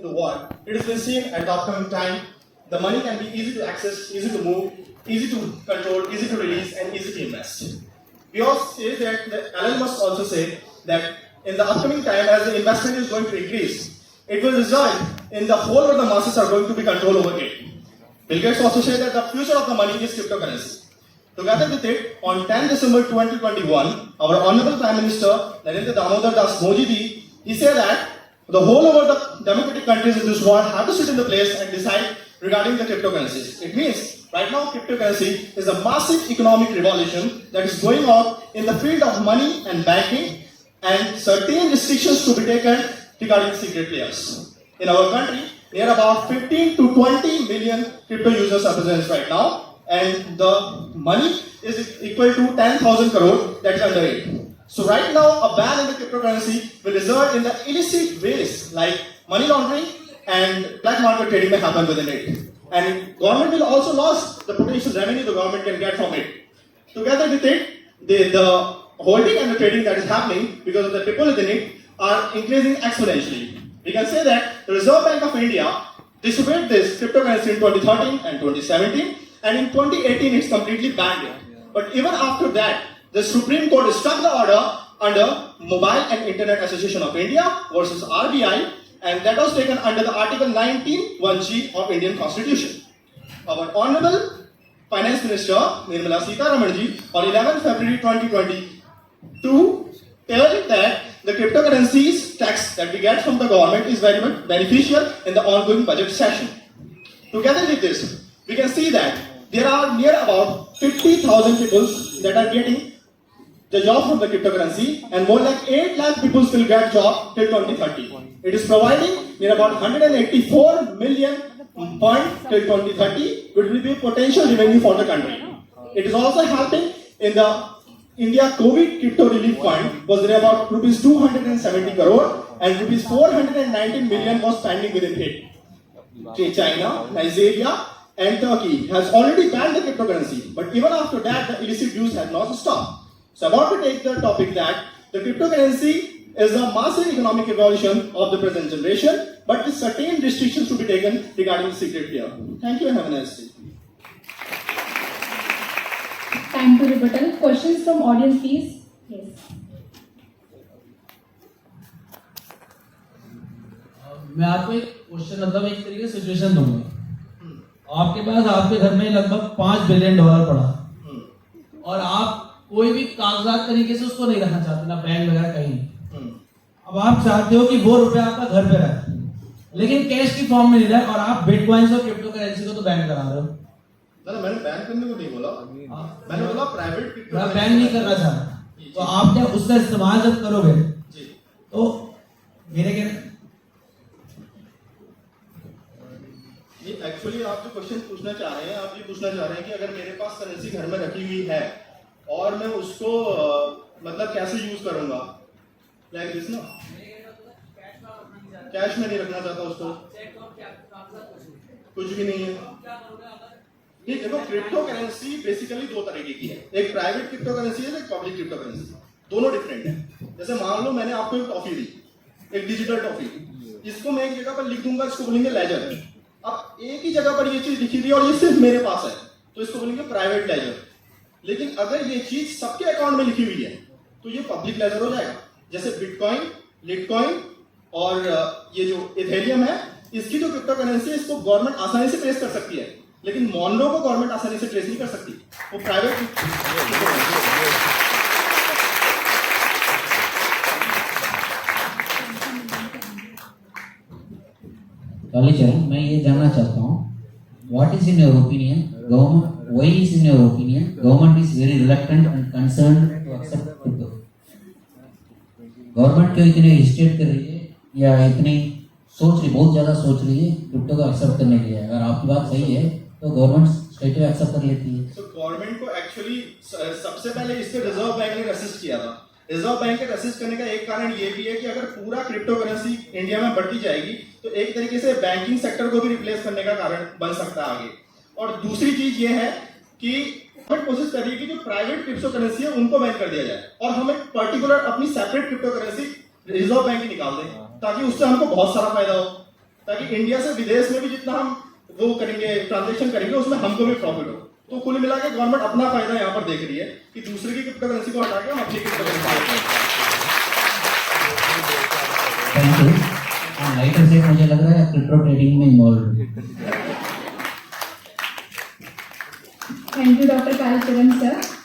the world, it has been seen at the upcoming time, the money can be easy to access, easy to move, easy to control, easy to release, and easy to invest. We also say that Elon Musk also say that in the upcoming time, as the investment is going to increase, it will result in the whole of the masses are going to be controlled over it. Bill Gates also said that the future of the money is cryptocurrency. Together with it, on 10 December 2021, our Honorable Prime Minister Narendra Damodar Das Modi ji, he said that the whole over the democratic countries in this world have to sit in the place and decide regarding the cryptocurrencies. It means right now cryptocurrency is a massive economic revolution that is going on in the field of money and banking, and certain restrictions to be taken regarding secret players. In our country, near about 15 to 20 million crypto users are present right now, and the money is equal to 10,000 crore that is under it. So right now, a ban in the cryptocurrency will result in the illicit ways like money laundering and black market trading may happen within it. And government will also lose the potential revenue the government can get from it. Together with it, the holding and the trading that is happening because of the people within it are increasing exponentially. We can say that the Reserve Bank of India distributed this cryptocurrency in 2013 and 2017, and in 2018 it's completely banned it. But even after that, the Supreme Court struck the order under Mobile and Internet Association of India versus RBI, and that was taken under the Article 19(1)(g) of Indian Constitution. Our Honorable Finance Minister Nirmala Sitharaman ji on 11 February 2022 telling that the cryptocurrencies tax that we get from the government is very much beneficial in the ongoing budget session. Together with this, we can see that there are near about 50,000 people that are getting the job from the cryptocurrency, and more like 8 lakh people will get job till 2030. It is providing near about 184 million point till 2030, which will be potential revenue for the country. It is also helping in the India COVID Crypto Relief Fund was there about rupees 270 crore and rupees 419 million was pending within it. China, Nigeria and Turkey has already banned the cryptocurrency, but even after that the illicit use has not stopped. So I want to take the topic that the cryptocurrency is a massive economic evolution of the present generation, but with certain restrictions to be taken regarding the secret player. Thank you and have a nice day. Time to rebuttal. Questions from audience, please. Yes. मैं आपको एक question मतलब एक तरीके से situation दूंगा। आपके पास आपके घर में लगभग $5 बिलियन पड़ा और आप कोई भी कागजात तरीके से उसको नहीं रखना चाहते, ना बैंक वगैरह कहीं। अब आप चाहते हो कि वो रुपया आपका घर पे रहे, लेकिन कैश की फॉर्म में नहीं रहे, और आप बिटकॉइंस और क्रिप्टो करेंसी को तो बैन करा रहे हो। मैंने बैन करने को नहीं बोला, मैंने बोला प्राइवेट बैन नहीं करना चाहता, तो आप क्या उसका इस्तेमाल जब करोगे तो मेरे कहने एक्चुअली आप जो क्वेश्चन पूछना चाह रहे हैं, आप ये पूछना चाह रहे हैं कि अगर मेरे पास करेंसी घर में रखी हुई है और मैं उसको मतलब कैसे यूज करूंगा, लाइक दिस ना, कैश में नहीं रखना चाहता उसको, कुछ भी नहीं है। ये देखो क्रिप्टो करेंसी बेसिकली दो तरीके की है, एक प्राइवेट क्रिप्टो करेंसी है, एक पब्लिक क्रिप्टो करेंसी, दोनों डिफरेंट है। जैसे मान लो मैंने आपको एक टॉफी दी, एक डिजिटल टॉफी, इसको मैं एक जगह पर लिख दूंगा, इसको बोलेंगे लेजर। अब एक ही जगह पर ये चीज लिखी हुई है और ये सिर्फ मेरे पास है, तो इसको बोलेंगे प्राइवेट लेजर। लेकिन अगर ये चीज सबके अकाउंट में लिखी हुई है तो ये पब्लिक लेजर हो जाएगा। जैसे बिटकॉइन, लिटकॉइन और ये जो इथेरियम है, इसकी जो क्रिप्टो करेंसी है, इसको गवर्नमेंट आसानी से ट्रेस कर सकती है, लेकिन मोनरो को गवर्नमेंट आसानी से ट्रेस नहीं कर सकती, वो प्राइवेट। कालीचरण, मैं ये जानना चाहता हूँ, what is in your opinion, government, why is in your opinion, government is very reluctant and concerned to accept crypto? Government क्यों इतने हेजिटेट कर रही है या इतनी सोच रही, बहुत ज्यादा सोच रही है क्रिप्टो को एक्सेप्ट करने के लिए? अगर आपकी बात सही है तो गवर्नमेंट स्ट्रेट एक्सेप्ट कर लेती है। तो गवर्नमेंट को एक्चुअली सबसे पहले इसके रिजर्व बैंक ने रेसिस्ट किया था। रिजर्व बैंक के रेसिस्ट करने का एक कारण ये भी है कि अगर पूरा क्रिप्टो करेंसी इंडिया में बढ़ती जाएगी तो एक तरीके से बैंकिंग सेक्टर को भी रिप्लेस करने का कारण बन सकता है आगे। और दूसरी चीज ये है कि गवर्नमेंट कोशिश कर रही है कि जो प्राइवेट क्रिप्टो करेंसी है उनको बैन कर दिया जाए और हम एक पर्टिकुलर अपनी separate crypto currency reserve bank की निकाल दें, ताकि उससे हमको बहुत सारा फायदा हो। ताकि इंडिया से विदेश में भी जितना हम वो करेंगे, ट्रांजेक्शन करेंगे, उसमें हमको भी प्रॉफिट हो। तो कुल मिला के गवर्नमेंट अपना फायदा यहाँ पर देख रही है कि दूसरे की क्रिप्टो करेंसी को हटा के हम अपनी crypto currency. Thank you. Lighter से मुझे लग रहा है क्रिप्टो ट्रेडिंग में involve. Thank you, Dr. Kal Charan, sir.